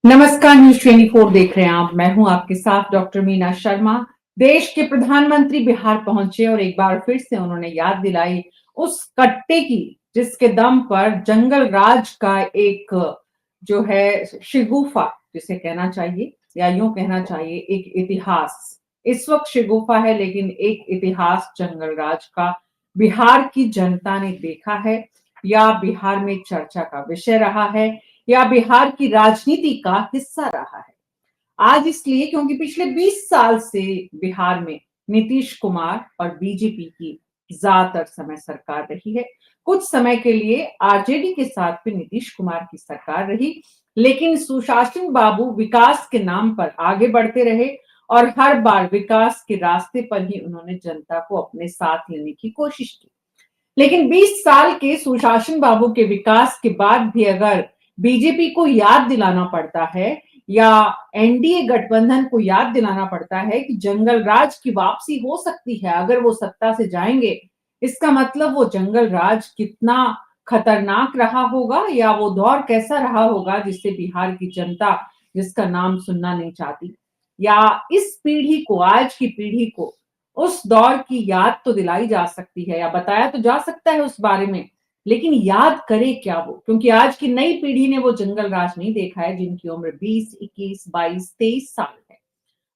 नमस्कार, न्यूज 24 देख रहे हैं आप। मैं हूं आपके साथ डॉक्टर मीना शर्मा। देश के प्रधानमंत्री बिहार पहुंचे और एक बार फिर से उन्होंने याद दिलाई उस कट्टे की जिसके दम पर जंगल राज का एक जो है शिगुफा जिसे कहना चाहिए या यूं कहना चाहिए एक इतिहास। इस वक्त शिगुफा है लेकिन एक इतिहास जंगल राज का बिहार की जनता ने देखा है या बिहार में चर्चा का विषय रहा है या बिहार की राजनीति का हिस्सा रहा है। आज इसलिए क्योंकि पिछले 20 साल से बिहार में नीतीश कुमार और बीजेपी की ज्यादातर समय सरकार रही है। कुछ समय के लिए आरजेडी के साथ भी नीतीश कुमार की सरकार रही, लेकिन सुशासन बाबू विकास के नाम पर आगे बढ़ते रहे और हर बार विकास के रास्ते पर ही उन्होंने जनता को अपने साथ लेने की कोशिश की। लेकिन 20 साल के सुशासन बाबू के विकास के बाद भी अगर बीजेपी को याद दिलाना पड़ता है या एनडीए गठबंधन को याद दिलाना पड़ता है कि जंगल राज की वापसी हो सकती है अगर वो सत्ता से जाएंगे, इसका मतलब वो जंगल राज कितना खतरनाक रहा होगा या वो दौर कैसा रहा होगा जिससे बिहार की जनता जिसका नाम सुनना नहीं चाहती, या इस पीढ़ी को, आज की पीढ़ी को उस दौर की याद तो दिलाई जा सकती है या बताया तो जा सकता है उस बारे में, लेकिन याद करे क्या वो? क्योंकि आज की नई पीढ़ी ने वो जंगल राज नहीं देखा है, जिनकी उम्र 20, 21, 22, 23 साल है।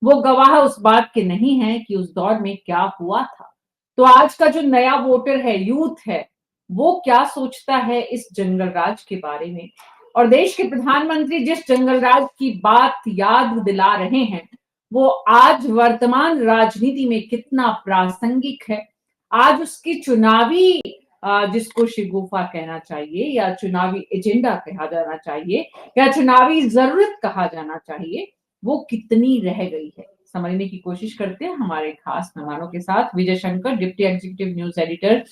वो गवाह उस बात के नहीं है कि उस दौर में क्या हुआ था। तो आज का जो नया वोटर है, यूथ है, वो क्या सोचता है इस जंगल राज के बारे में? और देश के प्रधानमंत्री जिस जंगल राज की बात याद दिला रहे हैं, वो आज वर्तमान राजनीति में कितना प्रासंगिक है? आज उसकी चुनावी जिसको शिगुफा कहना चाहिए या चुनावी एजेंडा कहा जाना चाहिए या चुनावी जरूरत कहा जाना चाहिए, वो कितनी रह गई है? समझने की कोशिश करते हैं हमारे खास मेहमानों के साथ। Vijay Shankar, deputy executive news editor,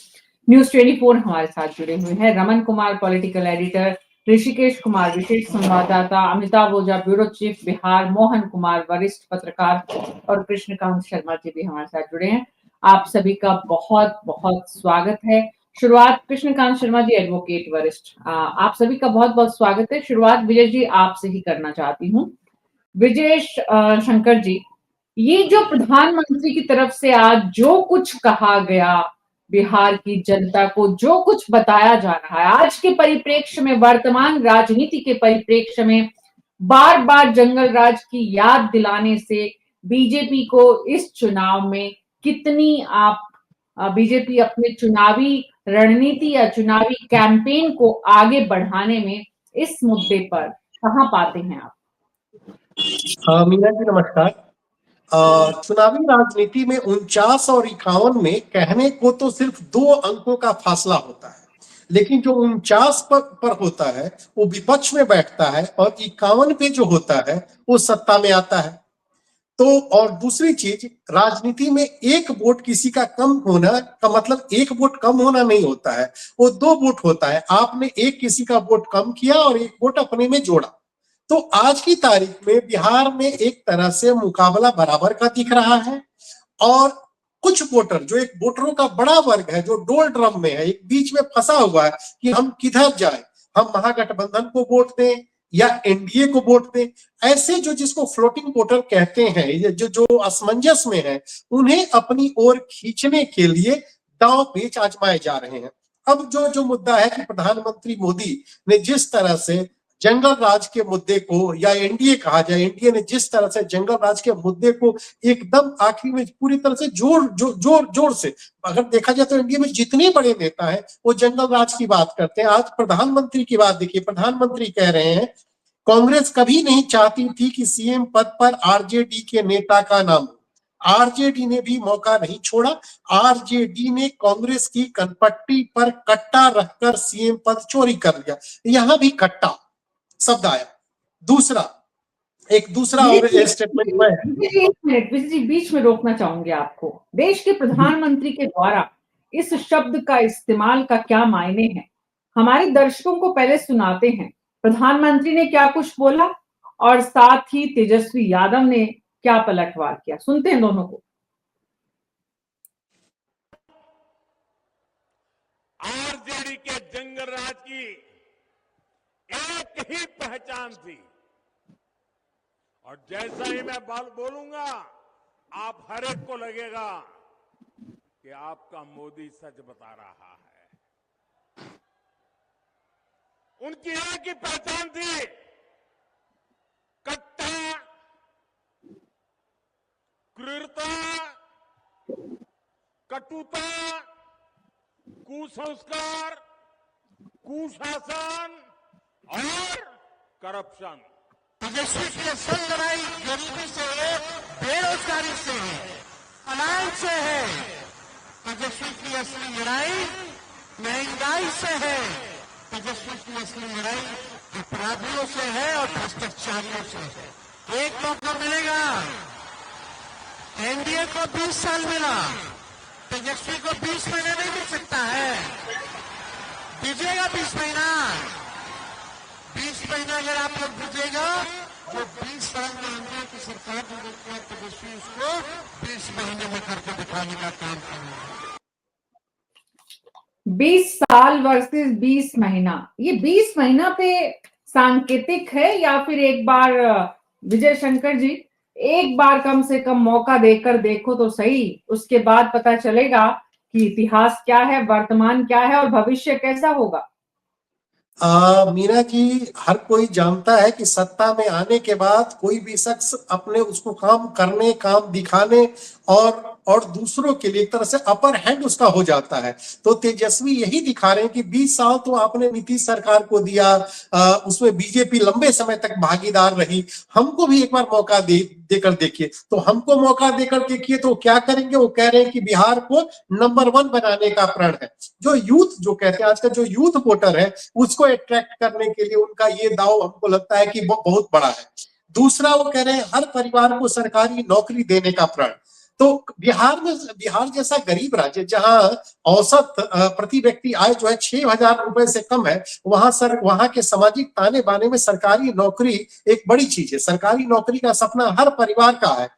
news 24 हमारे साथ जुड़े हुए हैं। Raman Kumar, political editor. ऋषिकेश कुमार, विशेष संवाददाता। Amitabh Ojha, bureau chief Bihar. मोहन कुमार, वरिष्ठ पत्रकार। और कृष्णकांत शर्मा जी भी हमारे साथ जुड़े हैं। आप सभी का बहुत बहुत स्वागत है। शुरुआत कृष्णकांत शर्मा जी, एडवोकेट, वरिष्ठ, आप सभी का बहुत बहुत स्वागत है। शुरुआत विजय जी आपसे ही करना चाहती हूँ। विजय शंकर जी, ये जो प्रधानमंत्री की तरफ से आज जो कुछ कहा गया, बिहार की जनता को जो कुछ बताया जा रहा है, आज के परिप्रेक्ष्य में, वर्तमान राजनीति के परिप्रेक्ष्य में, बार बार जंगल राज की याद दिलाने से बीजेपी को इस चुनाव में कितनी आप बीजेपी अपने चुनावी रणनीति या चुनावी कैंपेन को आगे बढ़ाने में इस मुद्दे पर कहां पाते हैं आप? मीना जी नमस्कार। चुनावी राजनीति में 49 और 51 में कहने को तो सिर्फ 2 अंकों का फासला होता है, लेकिन जो 49 पर होता है वो विपक्ष में बैठता है और 51 पे जो होता है वो सत्ता में आता है। तो और दूसरी चीज, राजनीति में एक वोट किसी का कम होना का मतलब एक वोट कम होना नहीं होता है, वो 2 वोट होता है। आपने एक किसी का वोट कम किया और एक वोट अपने में जोड़ा। तो आज की तारीख में बिहार में एक तरह से मुकाबला बराबर का दिख रहा है और कुछ वोटर, जो एक वोटरों का बड़ा वर्ग है जो डोल ड्रम में है, एक बीच में फंसा हुआ है कि हम किधर जाएं, हम महागठबंधन को वोट दें या एनडीए को वोट दें। ऐसे जो जिसको फ्लोटिंग वोटर कहते हैं, ये जो असमंजस में है, उन्हें अपनी ओर खींचने के लिए दांव पेच आजमाए जा रहे हैं। अब जो मुद्दा है कि प्रधानमंत्री मोदी ने जिस तरह से जंगल राज के मुद्दे को, या एनडीए कहा जाए, एनडीए ने जिस तरह से जंगल राज के मुद्दे को एकदम आखिरी में पूरी तरह से जोर से, अगर देखा जाए तो एनडीए में जितने बड़े नेता हैं वो जंगल राज की बात करते हैं। आज प्रधानमंत्री की बात देखिए, प्रधानमंत्री कह रहे हैं कांग्रेस कभी नहीं चाहती थी कि सीएम पद पर आरजेडी के नेता का नाम हो। आरजेडी ने भी मौका नहीं छोड़ा। आरजेडी ने कांग्रेस की कनपट्टी पर कट्टा रखकर सीएम पद चोरी कर लिया। यहां भी कट्टा शब्द आया। एक दूसरा और स्टेटमेंट में है। एक मिनट विजय जी, बीच में रोकना चाहूंगी आपको। देश के प्रधानमंत्री के द्वारा इस शब्द का इस्तेमाल का क्या मायने हैं, हमारे दर्शकों को पहले सुनाते हैं। प्रधानमंत्री ने क्या कुछ बोला और साथ ही तेजस्वी यादव ने क्या पलटवार किया, सुनते हैं दोनों को। आरजेडी के जंगल राज की एक ही पहचान थी, और जैसा ही मैं बोलूंगा, आप हर एक को लगेगा कि आपका मोदी सच बता रहा है। उनकी एक ही पहचान थी, कट्टा, क्रूरता, कटुता, कुसंस्कार, कुशासन और करप्शन। तेजस्वी की असल लड़ाई गरीबी से है, बेरोजगारी से है, अनाज से है। तेजस्वी की असली लड़ाई महंगाई से है। तेजस्वी की असली लड़ाई अपराधियों से है और भ्रष्टाचारियों से है। एक मौका मिलेगा। एनडीए को 20 साल मिला, तेजस्वी को 20 महीने नहीं मिल सकता है। दीजिएगा 20 महीना। 20 महीना अगर आप लोग दीजिएगा, जो 20 साल में एनडीए की सरकार जो देती है, तेजस्वी उसको 20 महीने में करके दिखाने का काम करेगा। 20 साल वर्सेस 20 महीना, ये 20 महीना पे सांकेतिक है या फिर एक बार विजय शंकर जी, एक बार कम से कम मौका देकर देखो तो सही, उसके बाद पता चलेगा कि इतिहास क्या है, वर्तमान क्या है और भविष्य कैसा होगा। मीना जी, हर कोई जानता है कि सत्ता में आने के बाद कोई भी शख्स अपने उसको काम करने, काम दिखाने और दूसरों के लिए एक तरह से अपर हैंड उसका हो जाता है। तो तेजस्वी यही दिखा रहे हैं कि 20 साल तो आपने नीतीश सरकार को दिया, उसमें बीजेपी लंबे समय तक भागीदार रही, हमको भी एक बार मौका देकर देखिए। तो हमको मौका देकर देखिए तो क्या करेंगे? वो कह रहे हैं कि बिहार को नंबर 1 बनाने का प्रण है। जो यूथ जो कहते हैं, आज का जो यूथ वोटर है, उसको अट्रैक्ट करने के लिए उनका ये दाव हमको लगता है कि बहुत बड़ा है। दूसरा, वो कह रहे हैं हर परिवार को सरकारी नौकरी देने का प्रण। तो बिहार जैसा गरीब राज्य, जहां औसत प्रति व्यक्ति आय जो है 6,000 रुपए से कम है, वहां के सामाजिक ताने बाने में सरकारी नौकरी एक बड़ी चीज है। सरकारी नौकरी का सपना हर परिवार का है।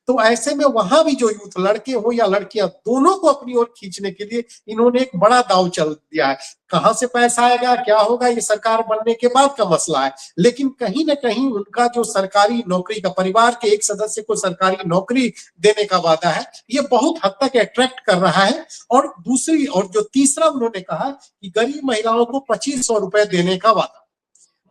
तो ऐसे में वहां भी जो यूथ, लड़के हो या लड़कियां, दोनों को अपनी ओर खींचने के लिए इन्होंने एक बड़ा दाव चल दिया है। कहां से पैसा आएगा, क्या होगा, ये सरकार बनने के बाद का मसला है। लेकिन कहीं ना कहीं उनका जो सरकारी नौकरी का, परिवार के एक सदस्य को सरकारी नौकरी देने का वादा है, ये बहुत हद तक अट्रैक्ट कर रहा है। और जो तीसरा उन्होंने कहा कि गरीब महिलाओं को 2500 रुपए देने का वादा।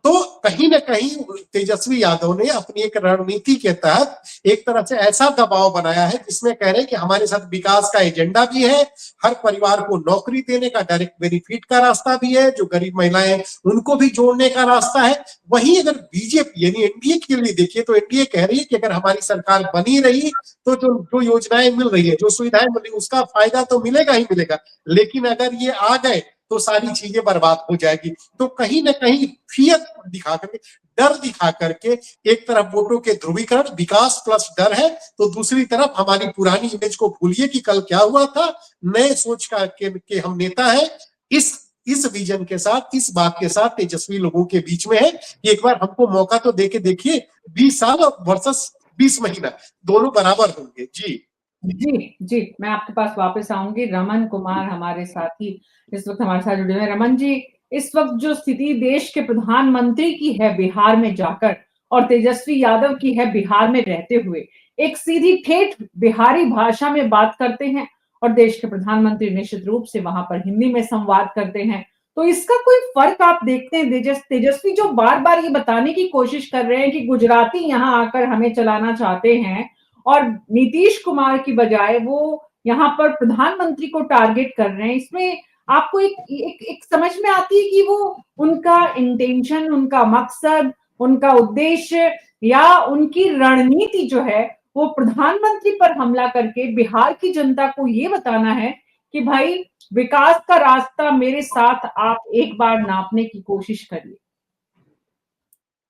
तो कहीं ना कहीं तेजस्वी यादव ने अपनी एक रणनीति के तहत एक तरह से ऐसा दबाव बनाया है जिसमें कह रहे हैं कि हमारे साथ विकास का एजेंडा भी है, हर परिवार को नौकरी देने का डायरेक्ट बेनिफिट का रास्ता भी है, जो गरीब महिलाएं उनको भी जोड़ने का रास्ता है। वहीं अगर बीजेपी यानी एनडीए के लिए देखिए तो एनडीए कह रही है कि अगर हमारी सरकार बनी रही तो जो योजनाएं मिल रही है, जो सुविधाएं मिल रही, उसका फायदा तो मिलेगा ही मिलेगा, लेकिन अगर ये आ गए तो सारी चीजें बर्बाद हो जाएगी। तो कहीं ना कहीं फियर दिखा करके, डर दिखा करके, एक तरफ वोटों के ध्रुवीकरण, विकास प्लस डर है, तो दूसरी तरफ हमारी पुरानी इमेज को भूलिए कि कल क्या हुआ था, नए सोच के हम नेता हैं। इस विजन के साथ, इस बात के साथ तेजस्वी लोगों के बीच में है कि एक बार हमको मौका तो देके देखिए। 20 साल वर्सेस 20 महीना दोनों बराबर होंगे। जी, मैं आपके पास वापस आऊंगी। रमन कुमार हमारे साथी इस वक्त हमारे साथ जुड़े हुए हैं। रमन जी, इस वक्त जो स्थिति देश के प्रधानमंत्री की है बिहार में जाकर और तेजस्वी यादव की है बिहार में रहते हुए, एक सीधी ठेठ बिहारी भाषा में बात करते हैं और देश के प्रधानमंत्री निश्चित रूप से वहां पर हिंदी में संवाद करते हैं। तो इसका कोई फर्क आप देखते हैं? तेजस्वी जो बार बार ये बताने की कोशिश कर रहे हैं कि गुजराती यहाँ आकर हमें चलाना चाहते हैं और नीतीश कुमार की बजाय वो यहाँ पर प्रधानमंत्री को टारगेट कर रहे हैं, इसमें आपको एक समझ में आती है कि वो उनका इंटेंशन, उनका मकसद, उनका उद्देश्य या उनकी रणनीति जो है वो प्रधानमंत्री पर हमला करके बिहार की जनता को ये बताना है कि भाई विकास का रास्ता मेरे साथ आप एक बार नापने की कोशिश करिए।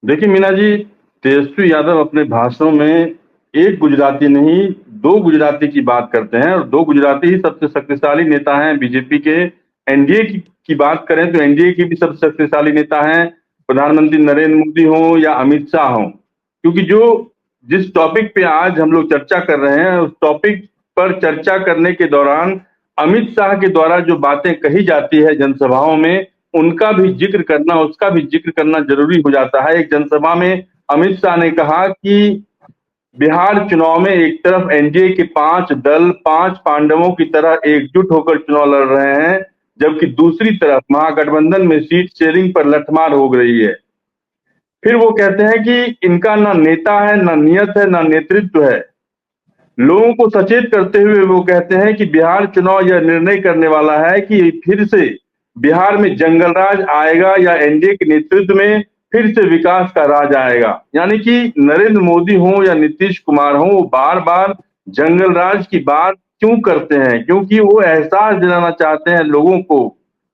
देखिए मीना जी, तेजस्वी यादव अपने भाषणों में एक गुजराती नहीं, 2 गुजराती की बात करते हैं और 2 गुजराती ही सबसे शक्तिशाली नेता हैं बीजेपी के। एनडीए की बात करें तो एनडीए की भी सबसे शक्तिशाली नेता हैं, प्रधानमंत्री नरेंद्र मोदी हो या अमित शाह हो। क्योंकि जिस टॉपिक पे आज हम लोग चर्चा कर रहे हैं, उस टॉपिक पर चर्चा करने के दौरान अमित शाह के द्वारा जो बातें कही जाती है जनसभाओं में, उसका भी जिक्र करना जरूरी हो जाता है। एक जनसभा में अमित शाह ने कहा कि बिहार चुनाव में एक तरफ एनडीए के 5 दल 5 पांडवों की तरह एकजुट होकर चुनाव लड़ रहे हैं, जबकि दूसरी तरफ महागठबंधन में सीट शेयरिंग पर लठमार हो रही है। फिर वो कहते हैं कि इनका ना नेता है, ना नियत है, ना नेतृत्व है। लोगों को सचेत करते हुए वो कहते हैं कि बिहार चुनाव यह निर्णय करने वाला है कि फिर से बिहार में जंगल राज आएगा या एनडीए के नेतृत्व में फिर से विकास का राज आएगा। यानी कि नरेंद्र मोदी हो या नीतीश कुमार हो, वो बार बार जंगल राज की बात क्यों करते हैं? क्योंकि वो एहसास दिलाना चाहते हैं लोगों को,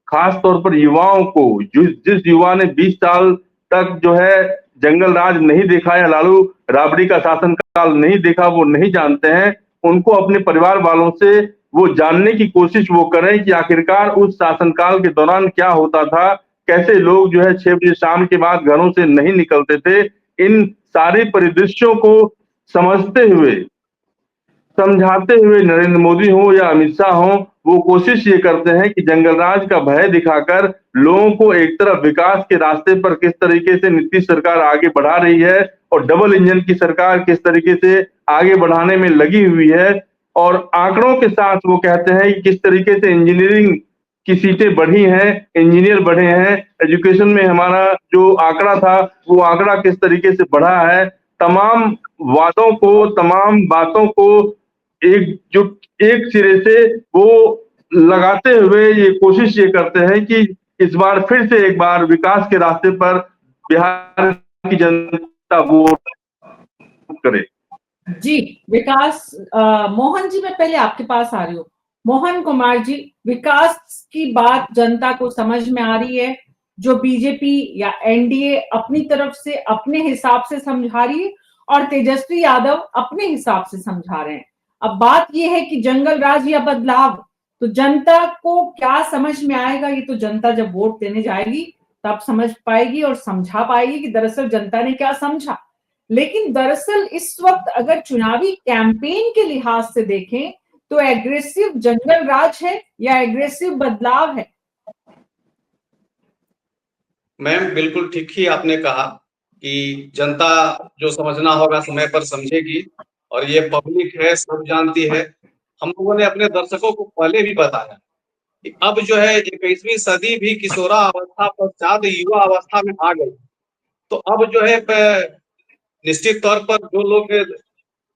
खास तौर पर युवाओं को। जिस युवा ने 20 साल तक जो है जंगल राज नहीं देखा या लालू राबड़ी का शासनकाल नहीं देखा, वो नहीं जानते हैं। उनको अपने परिवार वालों से वो जानने की कोशिश वो करें कि आखिरकार उस शासनकाल के दौरान क्या होता था, कैसे लोग जो है 6 बजे शाम के बाद घरों से नहीं निकलते थे। इन सारे परिदृश्यों को समझते हुए, समझाते हुए नरेंद्र मोदी हो या अमित शाह हो, वो कोशिश ये करते हैं कि जंगल राज का भय दिखाकर लोगों को एक तरफ विकास के रास्ते पर किस तरीके से नीतीश सरकार आगे बढ़ा रही है और डबल इंजन की सरकार किस तरीके से आगे बढ़ाने में लगी हुई है, और आंकड़ों के साथ वो कहते हैं कि किस तरीके से इंजीनियरिंग की सीटें बढ़ी हैं, इंजीनियर बढ़े हैं, एजुकेशन में हमारा जो आंकड़ा था वो आंकड़ा किस तरीके से बढ़ा है। तमाम वादों को, तमाम बातों को एक सिरे से वो लगाते हुए ये कोशिश ये करते हैं कि इस बार फिर से एक बार विकास के रास्ते पर बिहार की जनता वोट करे। जी विकास, मोहन जी मैं पहले आपके पास आ रही हूँ। मोहन कुमार जी, विकास की बात जनता को समझ में आ रही है, जो बीजेपी या एनडीए अपनी तरफ से अपने हिसाब से समझा रही है और तेजस्वी यादव अपने हिसाब से समझा रहे हैं। अब बात यह है कि जंगल राज या बदलाव, तो जनता को क्या समझ में आएगा, ये तो जनता जब वोट देने जाएगी तब समझ पाएगी और समझा पाएगी कि दरअसल जनता ने क्या समझा। लेकिन दरअसल इस वक्त अगर चुनावी कैंपेन के लिहाज से देखें तो एग्रेसिव जंगल राज है या एग्रेसिव बदलाव है? मैम बिल्कुल ठीक ही आपने कहा कि जनता जो समझना होगा समय पर समझेगी, और ये पब्लिक है, सब जानती है। हम लोगों ने अपने दर्शकों को पहले भी बताया कि अब जो है 21वीं सदी भी किशोरा अवस्था पश्चात युवा अवस्था में आ गई। तो अब जो है निश्चित तौर पर जो लोग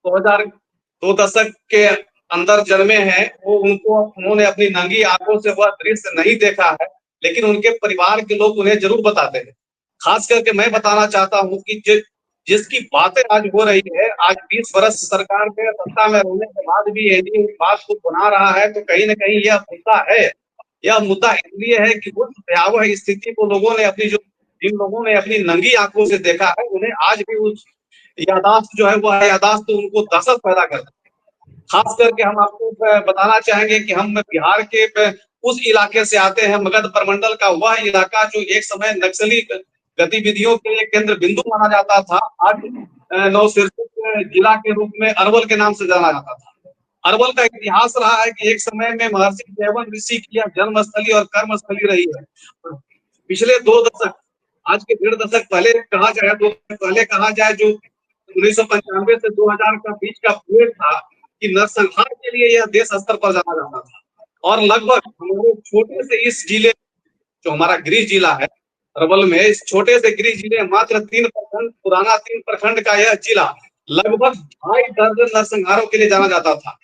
2002 दशक के अंदर जन्मे हैं, वो उन्होंने अपनी नंगी आंखों से वह दृश्य नहीं देखा है, लेकिन उनके परिवार के लोग उन्हें जरूर बताते हैं। खास करके मैं बताना चाहता हूँ कि जिसकी बातें आज हो रही है, आज 20 वर्ष सरकार के सत्ता में रहने के बाद भी एनडीए इस बात को बना रहा है, तो कहीं न कहीं यह मुद्दा है। यह मुद्दा इसलिए है कि उस भयावह स्थिति को जिन लोगों ने अपनी नंगी आंखों से देखा है, उन्हें आज भी उस यादाश्त जो है वह यादाश्त तो उनको दहशत पैदा करता है। खास करके हम आपको बताना चाहेंगे कि हम बिहार के उस इलाके से आते हैं, मगध प्रमंडल का वह इलाका जो एक समय नक्सली गतिविधियों के लिए केंद्र बिंदु माना जाता था, आज नवसिरपुर जिला के रूप में अरवल के नाम से जाना जाता था। अरवल का इतिहास रहा है कि एक समय में महर्षि च्यवन ऋषि की जन्मस्थली और कर्मस्थली रही है। पिछले 2 दशक, आज के 1.5 दशक पहले कहा जाए, 2 दशक पहले कहा जाए, जो 1995 से 2000 का बीच का पीरियड था कि नरसंहार के लिए यह देश स्तर पर जाना जाता था। और लगभग हमारे छोटे से इस जिले, जो हमारा गृह जिला है अरवल में, इस छोटे से गृह जिले मात्र 3 प्रखंड, पुराना 3 प्रखंड का यह जिला लगभग 2.5 दर्जन नरसंहारों के लिए जाना जाता था।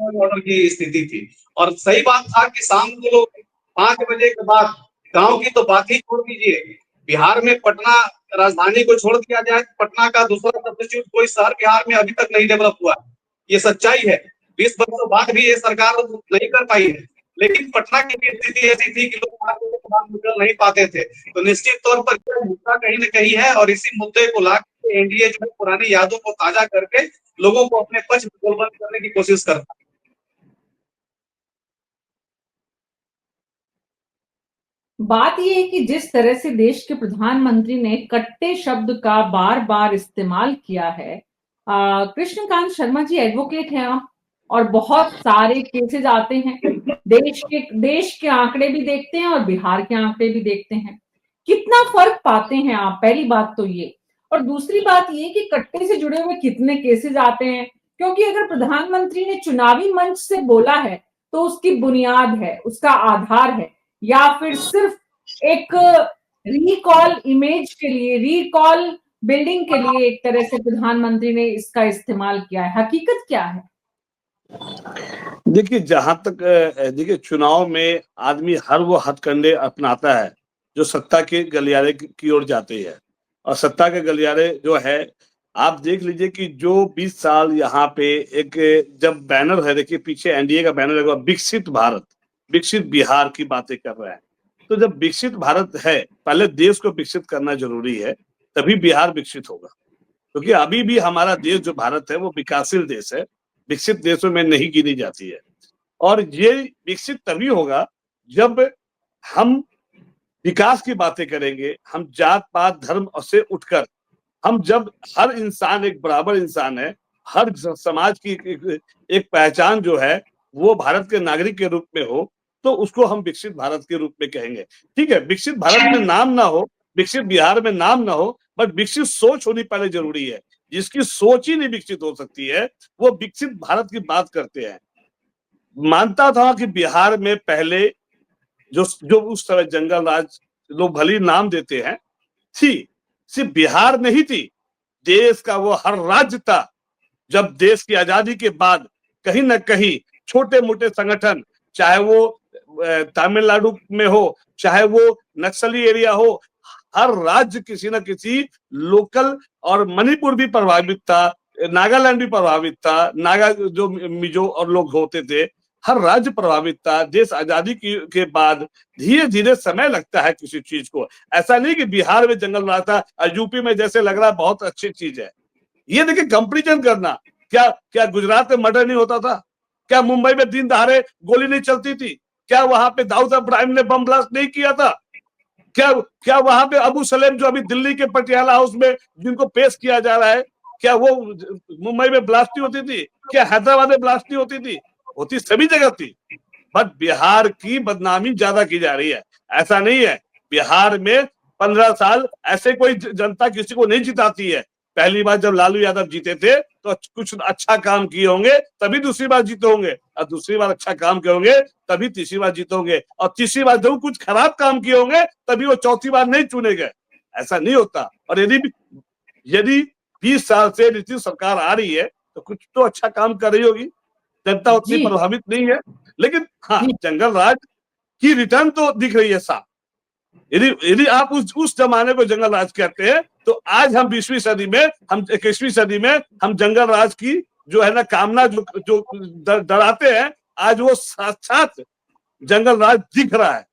ऑर्डर की स्थिति थी, और सही बात था कि शाम को लोग 5 बजे के बाद, गांव की तो बात ही छोड़ दीजिए, बिहार में पटना राजधानी को छोड़ दिया जाए, पटना का दूसरा सब्स्टिट्यूट कोई शहर बिहार में अभी तक नहीं डेवलप हुआ। ये सच्चाई है। 20 वर्षों बाद भी ये सरकार नहीं कर पाई है। लेकिन पटना की भी स्थिति ऐसी थी कि लोग बाहर निकल नहीं पाते थे। तो निश्चित तौर पर यह मुद्दा कहीं न कहीं है, और इसी मुद्दे को लाकर एनडीए जो है पुरानी यादों को ताजा करके लोगों को अपने पक्ष में गोलबंद करने की कोशिश करता है। बात यह है कि जिस तरह से देश के प्रधानमंत्री ने कट्टे शब्द का बार बार इस्तेमाल किया है, कृष्णकांत शर्मा जी एडवोकेट हैं आप, और बहुत सारे केसेस आते हैं, देश के आंकड़े भी देखते हैं और बिहार के आंकड़े भी देखते हैं। कितना फर्क पाते हैं आप? पहली बात तो ये। और दूसरी बात ये कि कट्टे से जुड़े हुए कितने केसेस आते हैं, क्योंकि अगर प्रधानमंत्री ने चुनावी मंच से बोला है तो उसकी बुनियाद है, उसका आधार है, या फिर सिर्फ एक रिकॉल इमेज के लिए, रिकॉल बिल्डिंग के लिए एक तरह से प्रधानमंत्री ने इसका इस्तेमाल किया है? हकीकत क्या है? देखिए, जहां तक देखिए, चुनाव में आदमी हर वो हथकंडे अपनाता है जो सत्ता के गलियारे की ओर जाते हैं, और सत्ता के गलियारे जो है, आप देख लीजिए कि जो 20 साल यहाँ पे एक जब बैनर है, देखिए पीछे एनडीए का बैनर लगा, विकसित भारत, विकसित बिहार की बातें कर रहे हैं। तो जब विकसित भारत है, पहले देश को विकसित करना जरूरी है, तभी बिहार विकसित होगा। क्योंकि अभी भी हमारा देश जो भारत है वो विकासशील देश है, विकसित देशों में नहीं गिनी जाती है। और ये विकसित तभी होगा जब हम विकास की बातें करेंगे, हम जात पात धर्म से उठकर, हम जब हर इंसान एक बराबर इंसान है, हर समाज की एक पहचान जो है वो भारत के नागरिक के रूप में हो, तो उसको हम विकसित भारत के रूप में कहेंगे। ठीक है, विकसित भारत में नाम ना हो, विकसित बिहार में नाम ना हो, बट विकसित सोच होनी पहले जरूरी है। जिसकी सोच ही नहीं विकसित हो सकती है, वो विकसित भारत की बात करते हैं। मानता था कि बिहार में पहले जो उस तरह जंगल राज लोग भली नाम देते हैं थी, सिर्फ बिहार नहीं थी, देश का वो हर राज्य था। जब देश की आजादी के बाद कहीं ना कहीं छोटे मोटे संगठन, चाहे वो तमिलनाडु में हो, चाहे वो नक्सली एरिया हो, हर राज्य किसी न किसी लोकल, और मणिपुर भी प्रभावित था, नागालैंड भी प्रभावित था, नागा जो मिजो और लोग होते थे, हर राज्य प्रभावित था। देश आजादी के बाद धीरे धीरे समय लगता है किसी चीज को। ऐसा नहीं कि बिहार में जंगल राज था और यूपी में जैसे लग रहा है बहुत अच्छी चीज है। ये देखिए कंपैरिजन करना, क्या गुजरात में मर्डर नहीं होता था? क्या मुंबई में दिन दहाड़े गोली नहीं चलती थी? क्या वहां पे दाऊद इब्राहिम ने बम ब्लास्ट नहीं किया था? क्या वहां पे अबू सलेम जो अभी दिल्ली के पटियाला हाउस में जिनको पेश किया जा रहा है, क्या वो मुंबई में ब्लास्ट नहीं होती थी? क्या हैदराबाद में ब्लास्ट नहीं होती थी? होती सभी जगह थी, बट बिहार की बदनामी ज्यादा की जा रही है। ऐसा नहीं है, बिहार में 15 साल ऐसे कोई जनता किसी को नहीं जिताती है। पहली बार जब लालू यादव जीते थे तो कुछ अच्छा काम किए होंगे तभी दूसरी बार जीते होंगे, और दूसरी बार अच्छा काम किए होंगे तभी तीसरी बार जीते होंगे, और तीसरी बार जब कुछ खराब काम किए होंगे तभी वो चौथी बार नहीं चुने गए। ऐसा नहीं होता। और यदि 20 साल से नीतीश सरकार आ रही है तो कुछ तो अच्छा काम कर रही होगी, जनता उतनी प्रभावित नहीं है। लेकिन हाँ, जंगल राज की रिटर्न तो दिख रही है साफ। यदि आप उस जमाने को जंगल राज कहते हैं, तो आज हम 20वीं सदी में, हम 21वीं सदी में हम जंगल राज की जो है ना कामना जो डराते हैं, आज वो साक्षात जंगल राज दिख रहा है,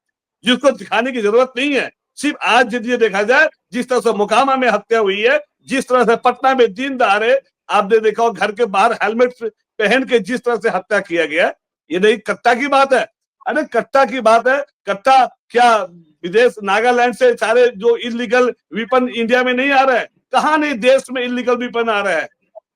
जिसको दिखाने की जरूरत नहीं है। सिर्फ आज यदि देखा जाए, जिस तरह से मोकामा में हत्या हुई है, जिस तरह से पटना में दिन दहाड़े आपने देखा घर के बाहर हेलमेट पहन के जिस तरह से हत्या किया गया, ये नहीं कट्टा की बात है। अरे कट्टा की बात है। कट्टा क्या विदेश नागालैंड से सारे जो इलीगल वेपन इंडिया में नहीं आ रहे हैं? कहाँ नहीं देश में इलीगल वेपन आ रहा है,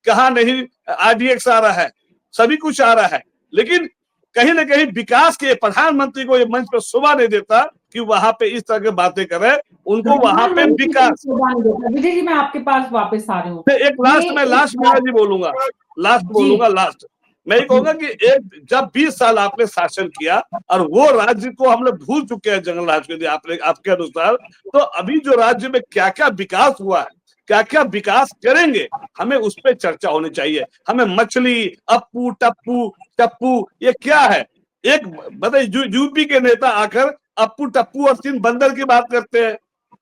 कहाँ नहीं आरडीएक्स आ रहा है, सभी कुछ आ रहा है। लेकिन कहीं ना कहीं विकास के प्रधानमंत्री को ये मंच पर शोभा नहीं देता कि वहां पे इस तरह की बातें करे, उनको वहां पे विकास। विजय जी, मैं आपके पास वापस आ रही हूँ। एक लास्ट बोलूंगा, लास्ट मैं कहूंगा कि एक जब 20 साल आपने शासन किया और वो राज्य को हम लोग भूल चुके हैं जंगल राज के, आपके अनुसार, तो अभी जो राज्य में क्या क्या विकास हुआ है, क्या क्या विकास करेंगे, हमें उस पर चर्चा होनी चाहिए। हमें मछली, अप्पू टप्पू टप्पू ये क्या है? एक बताइए, यूपी के नेता आकर अप्पू टप्पू और 3 बंदर की बात करते हैं।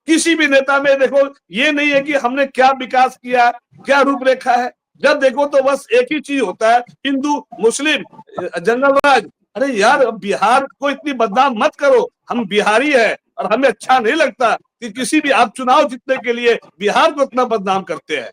किसी भी नेता में देखो ये नहीं है कि हमने क्या विकास किया, क्या रूपरेखा है। जब देखो तो बस एक ही चीज होता है, हिंदू मुस्लिम जंगल राज। अरे यार, बिहार को इतनी बदनाम मत करो। हम बिहारी है और हमें अच्छा नहीं लगता कि किसी भी आप चुनाव जीतने के लिए बिहार को इतना बदनाम करते हैं।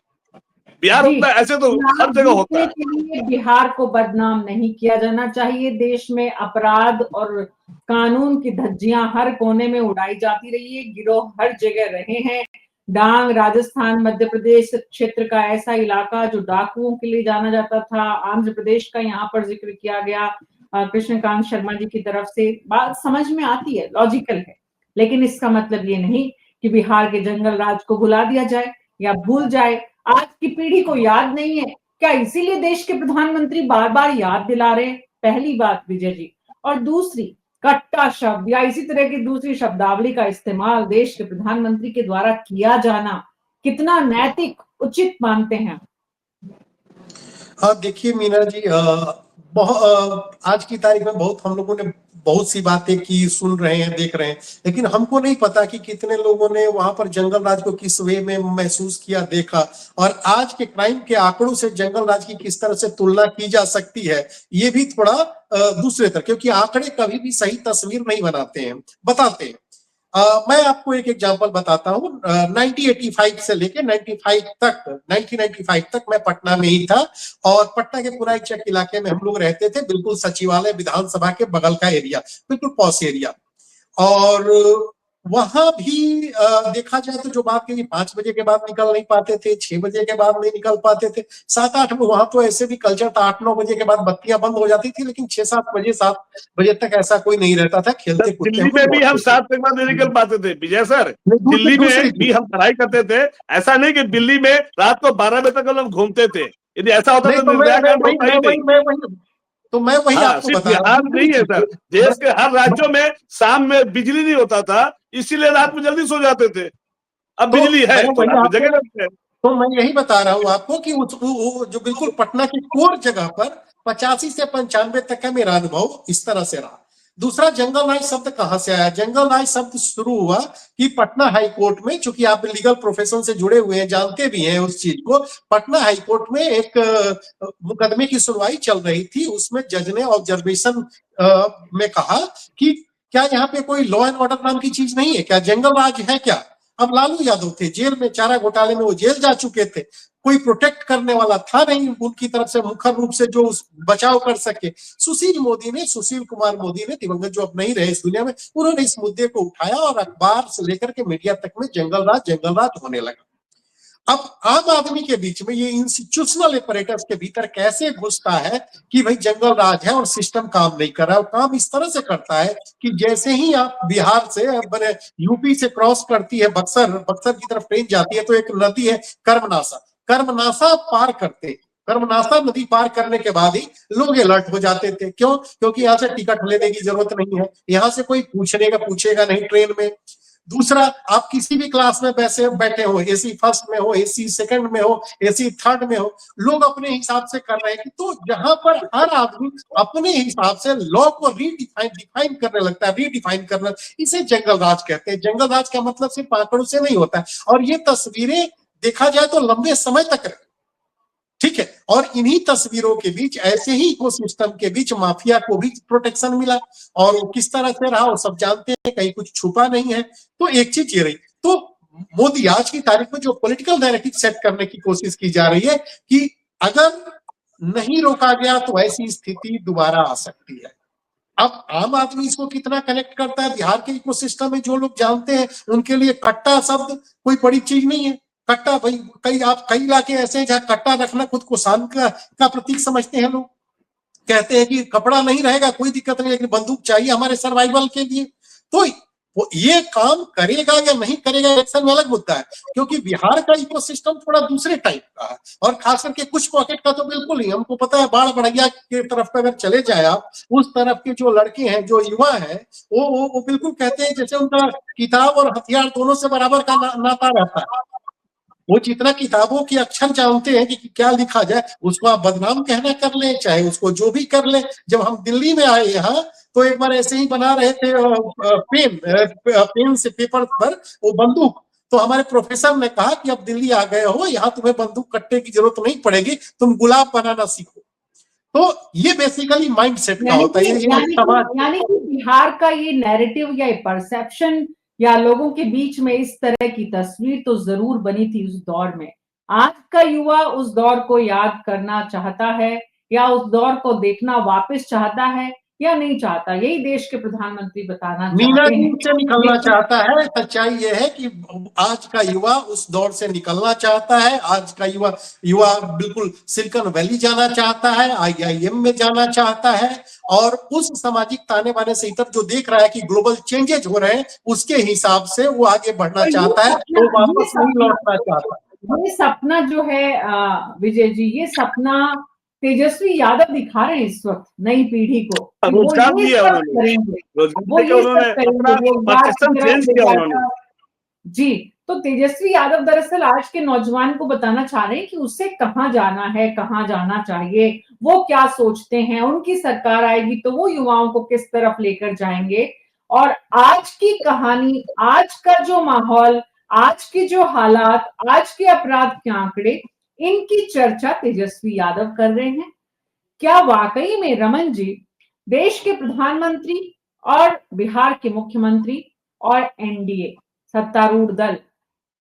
बिहार होता है ऐसे तो हर जगह होता है। के लिए बिहार को बदनाम नहीं किया जाना चाहिए। देश में अपराध और कानून की धज्जियां हर कोने में उड़ाई जाती रही है, गिरोह हर जगह रहे हैं। डांग राजस्थान मध्य प्रदेश क्षेत्र का ऐसा इलाका जो डाकुओं के लिए जाना जाता था, आंध्र प्रदेश का यहाँ पर जिक्र किया गया कृष्णकांत शर्मा जी की तरफ से। बात समझ में आती है, लॉजिकल है, लेकिन इसका मतलब ये नहीं कि बिहार के जंगल राज को भुला दिया जाए। या भूल जाए? आज की पीढ़ी को याद नहीं है, क्या इसीलिए देश के प्रधानमंत्री बार बार याद दिला रहे हैं? पहली बात विजय जी। और दूसरी, कट्टा शब्द या इसी तरह की दूसरी शब्दावली का इस्तेमाल देश के प्रधानमंत्री के द्वारा किया जाना कितना नैतिक उचित मानते हैं? हाँ देखिए मीना जी, आज की तारीख में बहुत हम लोगों ने बहुत सी बातें की, सुन रहे हैं, देख रहे हैं, लेकिन हमको नहीं पता कि कितने लोगों ने वहां पर जंगल राज को किस वे में महसूस किया, देखा, और आज के क्राइम के आंकड़ों से जंगल राज की किस तरह से तुलना की जा सकती है, ये भी थोड़ा दूसरे तरह, क्योंकि आंकड़े कभी भी सही तस्वीर नहीं बनाते हैं, बताते हैं। मैं आपको एक एग्जांपल बताता हूँ। 1985 से लेके 1995 तक मैं पटना में ही था, और पटना के पुराई चक इलाके में हम लोग रहते थे, बिल्कुल सचिवालय विधानसभा के बगल का एरिया, बिल्कुल पॉश एरिया। और वहां भी देखा जाए तो जो बात कही, 5 बजे के बाद निकल नहीं पाते थे, 6 बजे के बाद नहीं निकल पाते थे, 7-8 में वहां तो ऐसे भी कल्चर था, 8-9 बजे के बाद बत्तियां बंद हो जाती थी, लेकिन 6-7 बजे तक ऐसा कोई नहीं रहता था, खेलते कूदते दिल्ली में भी हम 7 तक बाद नहीं निकल पाते थे विजय सर। दिल्ली में भी हम पढ़ाई करते थे, ऐसा नहीं कि दिल्ली में रात को 12 बजे तक हम घूमते थे। यदि ऐसा होता तो निर्भया कांड होता ही नहीं। तो मैं वही हाँ, आपको सिर्फ बता रहा बिहार हूँ। नहीं है सर, देश के हर राज्यों में शाम में बिजली नहीं होता था, इसीलिए रात में जल्दी सो जाते थे। अब तो बिजली है तो रात में जगह रहते हैं। तो मैं यही बता रहा हूँ आपको कि जो बिल्कुल पटना की कोर जगह पर 85 से 95 तक का मेरा अनुभव इस तरह से रहा। दूसरा, जंगल राज शब्द कहां से आया? जंगल राज शब्द शुरू हुआ कि पटना हाई कोर्ट में, चूंकि आप लीगल प्रोफेशन से जुड़े हुए हैं, जानते भी हैं उस चीज को, पटना हाई कोर्ट में एक मुकदमे की सुनवाई चल रही थी। उसमें जज ने ऑब्जर्वेशन में कहा कि क्या यहाँ पे कोई लॉ एंड ऑर्डर नाम की चीज नहीं है, क्या जंगल राज है क्या? अब लालू यादव थे जेल में, चारा घोटाले में वो जेल जा चुके थे, कोई प्रोटेक्ट करने वाला था नहीं उनकी तरफ से मुखर रूप से जो बचाव कर सके। सुशील कुमार मोदी ने, दिवंगत जो अब नहीं रहे इस दुनिया में, उन्होंने इस मुद्दे को उठाया और अखबार से लेकर के मीडिया तक में जंगल राज होने लगा। अब आम आदमी के बीच में ये इंस्टीट्यूशनल ऑपरेटर्स के भीतर कैसे घुसता है कि भाई जंगल राज है और सिस्टम काम नहीं कर रहा है। काम इस तरह से करता है कि जैसे ही आप बिहार से यूपी से क्रॉस करती है बक्सर की तरफ ट्रेन जाती है, तो एक नदी है कर्मनासा पार करते, कर्मनासा नदी पार करने के बाद ही लोग अलर्ट हो जाते थे। क्यों? क्योंकि यहाँ से टिकट लेने की जरूरत नहीं है, यहाँ से कोई पूछेगा नहीं ट्रेन में। दूसरा, आप किसी भी क्लास में बैठे हो, एसी फर्स्ट में हो, एसी सेकंड में हो, एसी थर्ड में हो, लोग अपने हिसाब से कर रहे हैं। तो जहां पर हर आदमी अपने हिसाब से लॉ को डिफाइन करने लगता है, रीडिफाइन करना, इसे जंगल राज कहते हैं। जंगल राज का मतलब सिर्फ आंकड़ों से नहीं होता है, और ये तस्वीरें देखा जाए तो लंबे समय तक रहे, ठीक है। और इन्हीं तस्वीरों के बीच, ऐसे ही इकोसिस्टम के बीच माफिया को भी प्रोटेक्शन मिला, और वो किस तरह से रहा वो सब जानते हैं, कहीं कुछ छुपा नहीं है। तो एक चीज ये रही। तो मोदी आज की तारीख में जो पॉलिटिकल नैरेटिव सेट करने की कोशिश की जा रही है कि अगर नहीं रोका गया तो ऐसी स्थिति दोबारा आ सकती है। अब आम आदमी इसको कितना कनेक्ट करता है, बिहार के इकोसिस्टम में जो लोग जानते हैं उनके लिए कट्टा शब्द कोई बड़ी चीज नहीं है। कट्टा भाई, कई इलाके ऐसे हैं जहाँ कट्टा रखना खुद को शान का प्रतीक समझते हैं लोग। कहते हैं कि कपड़ा नहीं रहेगा कोई दिक्कत नहीं, लेकिन बंदूक चाहिए हमारे सर्वाइवल के लिए। तो वो ये काम करेगा या नहीं करेगा इलेक्शन में अलग मुद्दा है, क्योंकि बिहार का इकोसिस्टम थोड़ा दूसरे टाइप का है, और खास करके कुछ पॉकेट का तो बिल्कुल ही हमको पता है। बाढ़ बढ़िया के तरफ पे अगर चले जाए आप, उस तरफ के जो लड़के हैं, जो युवा हैं, वो बिल्कुल कहते हैं जैसे उनका किताब और हथियार दोनों से बराबर का नाता रहता है। वो जितना किताबों के अक्षर जानते हैं कि क्या लिखा जाए, उसको आप बदनाम कहना कर ले, चाहे उसको जो भी कर ले। जब हम दिल्ली में आए यहाँ, तो एक बार ऐसे ही बना रहे थे पेन से पेपर पर वो बंदूक, तो हमारे प्रोफेसर ने कहा कि अब दिल्ली आ गए हो, यहाँ तुम्हें बंदूक कट्टे की जरूरत नहीं पड़ेगी, तुम गुलाब बनाना सीखो। तो ये बेसिकली माइंडसेट का होता है। यानी कि बिहार का ये नैरेटिव या परसेप्शन या लोगों के बीच में इस तरह की तस्वीर तो जरूर बनी थी उस दौर में। आज का युवा उस दौर को याद करना चाहता है, या उस दौर को देखना वापस चाहता है, या नहीं चाहता? यही देश के प्रधानमंत्री बताना चाहते हैं। से निकलना चाहता है। सच्चाई यह है कि आज का युवा उस दौर से निकलना चाहता है। आज का युवा बिल्कुल सिलिकॉन वैली जाना चाहता है, IIM में जाना चाहता है, और उस सामाजिक ताने बाने से इतर जो देख रहा है कि ग्लोबल चेंजेज हो रहे हैं, उसके हिसाब से वो आगे बढ़ना चाहता है, तो वापस नहीं लौटना चाहता। ये सपना जो है विजय जी, ये सपना तेजस्वी यादव दिखा रहे हैं इस वक्त नई पीढ़ी को कि वो रोजगार ये दिया सब उन्होंने, करेंगे, रोजगार वो देकर ये सब उन्होंने करेंगे, अपना वो बात की परसेप्शन तरफ चेंज ले किया जाकर उन्होंने। जी। तो तेजस्वी यादव दरअसल आज के नौजवान को बताना चाह रहे हैं कि उसे कहाँ जाना है, कहाँ जाना चाहिए, वो क्या सोचते हैं, उनकी सरकार आएगी तो वो युवाओं को किस तरफ लेकर जाएंगे। और आज की कहानी, आज का जो माहौल, आज के जो हालात, आज के अपराध के आंकड़े, इनकी चर्चा तेजस्वी यादव कर रहे हैं। क्या वाकई में रमन जी, देश के प्रधानमंत्री और बिहार के मुख्यमंत्री और एनडीए सत्तारूढ़ दल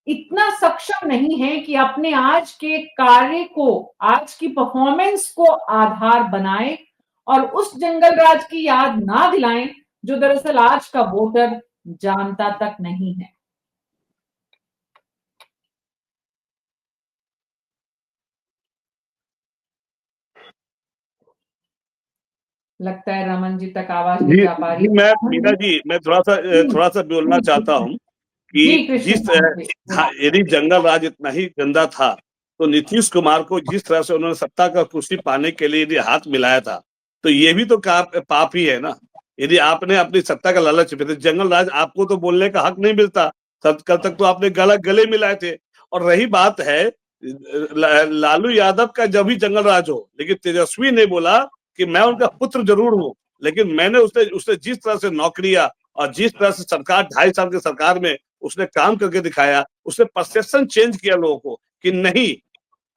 इतना सक्षम नहीं है कि अपने आज के कार्य को, आज की परफॉर्मेंस को आधार बनाए और उस जंगल राज की याद ना दिलाएं जो दरअसल आज का वोटर जानता तक नहीं है। लगता है रमन जी तक आवाज नहीं जी जा पा रही जी, है। मैं थोड़ा सा बोलना चाहता हूँ कि जी कृष्णकांत जी। यदि जंगल राज इतना ही गंदा था तो नीतीश कुमार को जिस तरह से उन्होंने सत्ता का कुर्सी पाने के लिए यदि हाथ मिलाया था तो ये भी तो पाप ही है ना। यदि आपने अपनी सत्ता का लालच में, तो जंगल राज आपको तो बोलने का हक नहीं मिलता। कल तक तो आपने गले मिलाए थे। और रही बात है लालू यादव का जब भी जंगल राज हो, लेकिन तेजस्वी ने बोला कि मैं उनका पुत्र जरूर हूं, लेकिन मैंने उसने जिस तरह से नौकरियां और जिस तरह से सरकार 2.5 साल की सरकार में उसने काम करके दिखाया, उसने परसेप्शन चेंज किया लोगों को कि नहीं,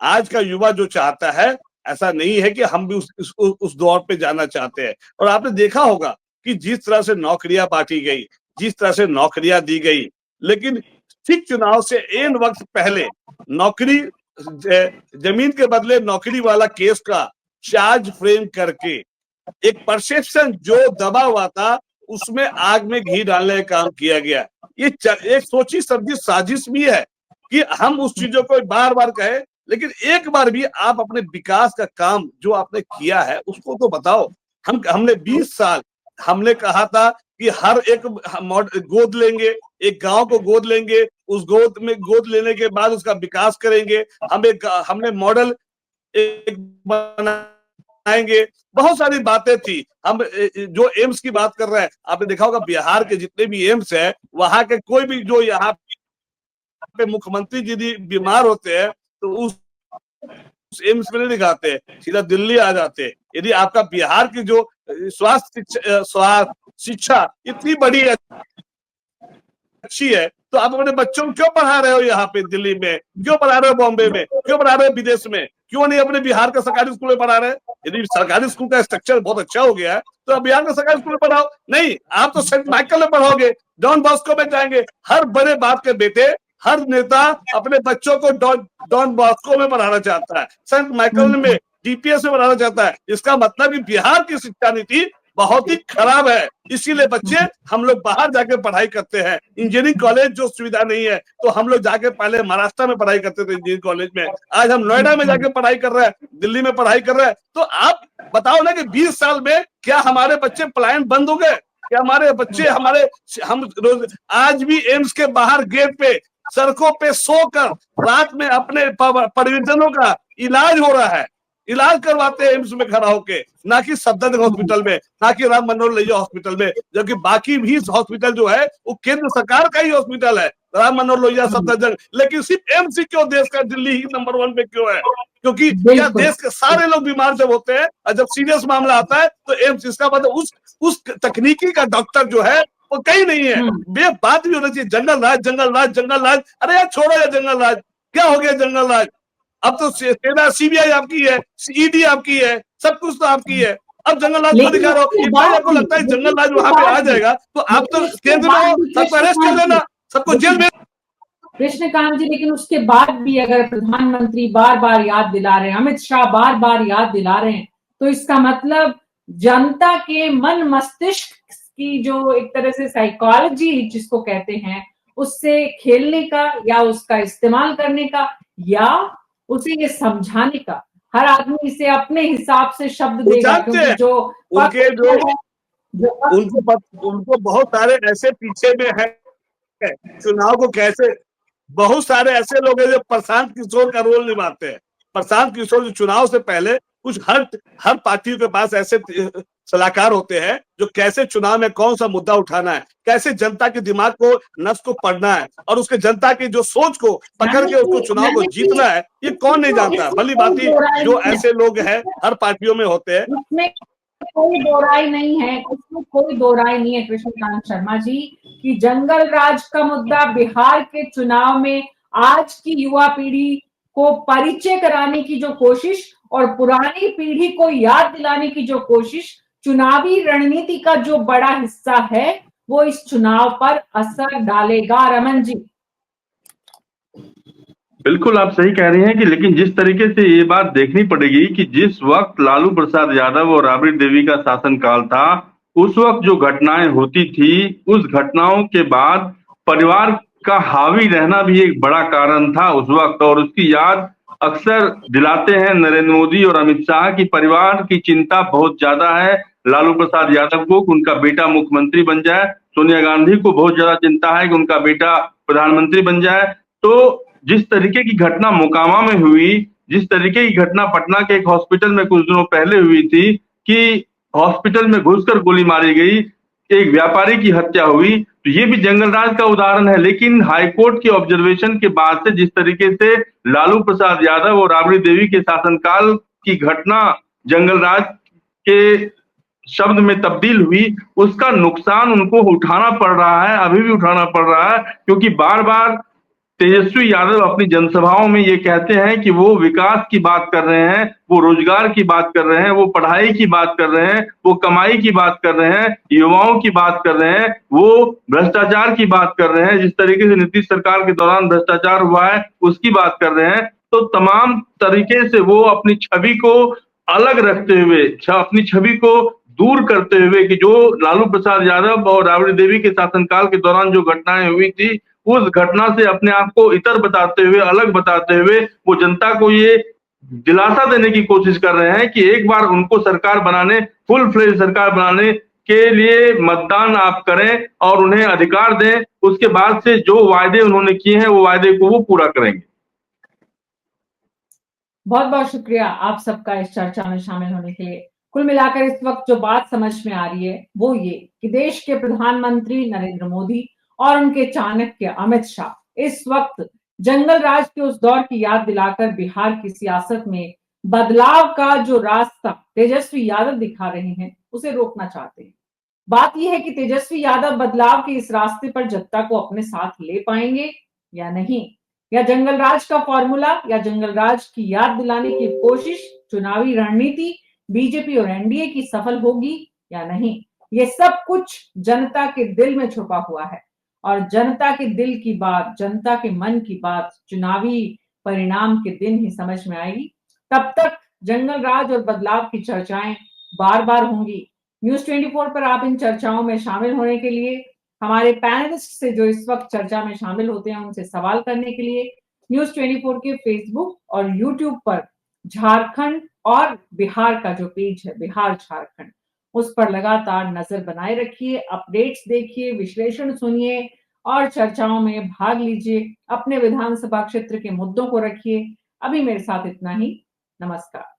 आज का युवा जो चाहता है ऐसा नहीं है कि हम भी उस दौर पे जाना चाहते हैं। और आपने देखा होगा कि जिस तरह से नौकरियां बांटी गई, जिस तरह से नौकरियां दी गई, लेकिन ठीक चुनाव से एन वक्त पहले नौकरी जमीन के बदले नौकरी वाला केस का चार्ज फ्रेम करके एक परसेप्शन जो दबा हुआ था उसमें आग में घी डालने का काम किया गया। ये एक सोची समझी साजिश भी है कि हम उस चीजों को बार बार कहें, लेकिन एक बार भी आप अपने विकास का काम जो आपने किया है उसको तो बताओ। हमने 20 साल हमने कहा था कि हर एक गोद लेंगे, एक गांव को गोद लेंगे, उस गोद लेने के बाद उसका विकास करेंगे। हमने मॉडल एक बनाएंगे, बहुत सारी बातें थी। हम जो एम्स की बात कर रहे हैं, आपने देखा होगा बिहार के जितने भी एम्स है, वहां के कोई भी जो यहाँ पे मुख्यमंत्री यदि बीमार होते हैं तो उस एम्स में नहीं दिखाते, सीधा दिल्ली आ जाते। यदि आपका बिहार की जो स्वास्थ्य शिक्षा इतनी बड़ी अच्छी है तो आप अपने बच्चों को क्यों पढ़ा रहे हो यहाँ पे दिल्ली में, क्यों पढ़ा रहे हो बॉम्बे में, क्यों पढ़ा रहे हो विदेश में, क्यों नहीं अपने बिहार का सरकारी स्कूल में पढ़ा रहे हैं? यदि सरकारी स्कूल का स्ट्रक्चर बहुत अच्छा हो गया है तो आप बिहार का सरकारी स्कूल में पढ़ाओ। नहीं, आप तो सेंट माइकल में पढ़ोगे, डॉन बॉस्को में जाएंगे। हर बड़े बाप के बेटे, हर नेता अपने बच्चों को डॉन बॉस्को में पढ़ाना चाहता है, सेंट माइकल में, डीपीएस में पढ़ाना चाहता है। इसका मतलब कि बिहार की शिक्षा नीति बहुत ही खराब है, इसीलिए बच्चे हम लोग बाहर जाके पढ़ाई करते हैं। इंजीनियरिंग कॉलेज जो सुविधा नहीं है तो हम लोग जाके पहले महाराष्ट्र में पढ़ाई करते थे इंजीनियरिंग कॉलेज में, आज हम नोएडा में जाके पढ़ाई कर रहे हैं, दिल्ली में पढ़ाई कर रहे हैं। तो आप बताओ ना कि 20 साल में क्या हमारे बच्चे पलायन बंद हो गए? क्या हमारे बच्चे हम रोज आज भी एम्स के बाहर गेट पे सड़कों पे सोकर रात में अपने परिजनों का इलाज हो रहा है, इलाज करवाते हैं एम्स में खड़ा होके, ना कि सफदरजंग हॉस्पिटल में, ना कि राम मनोहर लोहिया हॉस्पिटल में। जबकि बाकी भी हॉस्पिटल जो है वो केंद्र सरकार का ही हॉस्पिटल है, राम मनोहर लोहिया, सफदरजंग, लेकिन सिर्फ एम्स ही क्यों देश का दिल्ली ही नंबर 1 पे क्यों है? क्योंकि क्या देश के सारे लोग बीमार जब होते हैं और जब सीरियस मामला आता है तो एम्स, इसका मतलब उस तकनीकी का डॉक्टर जो है वो कहीं नहीं है। ये बात भी होना चाहिए, जंगल राज जंगल राज जंगल राज। अरे यार छोड़ो यार जंगल राज, क्या हो गया जंगल राज? अब तो सेना सीबीआई आपकी है, ईडी आपकी है, सब कुछ तो आपकी है। अब जंगल राज को दिखा रहा हो, इतना आपको लगता है जंगल राज वहां पे आ जाएगा तो आप तो केंद्र में हो, सबको अरेस्ट कर लेना, सबको जेल में। कृष्णकांत जी, लेकिन उसके बाद भी अगर प्रधानमंत्री बार बार याद दिला रहे हैं, अमित शाह बार बार याद दिला रहे हैं, तो इसका मतलब जनता के मन मस्तिष्क की जो एक तरह से साइकोलॉजी जिसको कहते हैं उससे खेलने का या उसका इस्तेमाल करने का या उसे ये समझाने का, हर आदमी इसे अपने हिसाब से शब्द देगा, क्योंकि जो उनके उनको बहुत सारे ऐसे पीछे में है चुनाव को कैसे बहुत सारे ऐसे लोग हैं जो प्रशांत किशोर का रोल निभाते हैं। प्रशांत किशोर जो चुनाव से पहले कुछ हर पार्टियों के पास ऐसे सलाहकार होते हैं जो कैसे चुनाव में कौन सा मुद्दा उठाना है, कैसे जनता के दिमाग को, नस को पढ़ना है और उसके जनता की जो सोच को पकड़ के उसको चुनाव को जीतना है, ये कौन नहीं जानता। भली भांति जो ऐसे लोग हैं हर पार्टियों में होते हैं। इसमें कोई दो राय नहीं है, इसमें कोई दो राय नहीं है कृष्णकांत शर्मा जी कि जंगल राज का मुद्दा बिहार के चुनाव में आज की युवा पीढ़ी को परिचय कराने की जो कोशिश और पुरानी पीढ़ी को याद दिलाने की जो कोशिश, चुनावी रणनीति का जो बड़ा हिस्सा है, वो इस चुनाव पर असर डालेगा। रमन जी, बिल्कुल आप सही कह रही हैं कि लेकिन जिस तरीके से ये बात देखनी पड़ेगी कि जिस वक्त लालू प्रसाद यादव और राबड़ी देवी का शासनकाल था, उस वक्त जो घटनाएं होती थी, उस घटनाओं के बाद परिवार का हावी रहना भी एक बड़ा कारण था उस वक्त, और उसकी याद अक्सर दिलाते हैं नरेंद्र मोदी और अमित शाह की परिवार की चिंता बहुत ज्यादा है लालू प्रसाद यादव को कि उनका बेटा मुख्यमंत्री बन जाए। सोनिया गांधी को बहुत ज्यादा चिंता है कि उनका बेटा प्रधानमंत्री बन जाए। तो जिस तरीके की घटना मोकामा में हुई, जिस तरीके की घटना पटना के एक हॉस्पिटल में कुछ दिनों पहले हुई थी कि हॉस्पिटल में घुसकर गोली मारी गई, एक व्यापारी की हत्या हुई, तो ये भी जंगल राज का उदाहरण है। लेकिन हाईकोर्ट के ऑब्जर्वेशन के बाद से जिस तरीके से लालू प्रसाद यादव और राबड़ी देवी के शासनकाल की घटना जंगल राज के शब्द में तब्दील हुई, उसका नुकसान उनको उठाना पड़ रहा है, अभी भी उठाना पड़ रहा है, क्योंकि बार बार तेजस्वी यादव अपनी जनसभाओं में ये कहते हैं कि वो विकास की बात कर रहे हैं, वो रोजगार की बात कर रहे हैं, वो पढ़ाई की बात कर रहे हैं, वो कमाई की बात कर रहे हैं, युवाओं की बात कर रहे हैं, वो भ्रष्टाचार की बात कर रहे हैं, जिस तरीके से नीतीश सरकार के दौरान भ्रष्टाचार हुआ है उसकी बात कर रहे हैं। तो तमाम तरीके से वो अपनी छवि को अलग रखते हुए, अपनी छवि को दूर करते हुए कि जो लालू प्रसाद यादव और राबड़ी देवी के शासनकाल के दौरान जो घटनाएं हुई थी, उस घटना से अपने आप को इतर बताते हुए, अलग बताते हुए वो जनता को ये दिलासा देने की कोशिश कर रहे हैं कि एक बार उनको सरकार बनाने, फुल फ्लेज सरकार बनाने के लिए मतदान आप करें और उन्हें अधिकार दें। उसके बाद से जो वायदे उन्होंने किए हैं वो वायदे को वो पूरा करेंगे। बहुत बहुत शुक्रिया आप सबका इस चर्चा में शामिल होने के लिए। कुल मिलाकर इस वक्त जो बात समझ में आ रही है वो ये कि देश के प्रधानमंत्री नरेंद्र मोदी और उनके चाणक्य अमित शाह इस वक्त जंगल राज के उस दौर की याद दिलाकर बिहार की सियासत में बदलाव का जो रास्ता तेजस्वी यादव दिखा रहे हैं उसे रोकना चाहते हैं। बात यह है कि तेजस्वी यादव बदलाव के इस रास्ते पर जनता को अपने साथ ले पाएंगे या नहीं, या जंगल राज का फॉर्मूला या जंगल राज की याद दिलाने की कोशिश, चुनावी रणनीति बीजेपी और एनडीए की सफल होगी या नहीं, ये सब कुछ जनता के दिल में छुपा हुआ है। और जनता के दिल की बात, जनता के मन की बात चुनावी परिणाम के दिन ही समझ में आएगी। तब तक जंगल राज और बदलाव की चर्चाएं बार बार होंगी। न्यूज 24 पर आप इन चर्चाओं में शामिल होने के लिए, हमारे पैनलिस्ट से जो इस वक्त चर्चा में शामिल होते हैं उनसे सवाल करने के लिए न्यूज 24 के फेसबुक और यूट्यूब पर झारखंड और बिहार का जो पेज है बिहार झारखंड, उस पर लगातार नजर बनाए रखिए, अपडेट्स देखिए, विश्लेषण सुनिए और चर्चाओं में भाग लीजिए। अपने विधानसभा क्षेत्र के मुद्दों को रखिए। अभी मेरे साथ इतना ही। नमस्कार।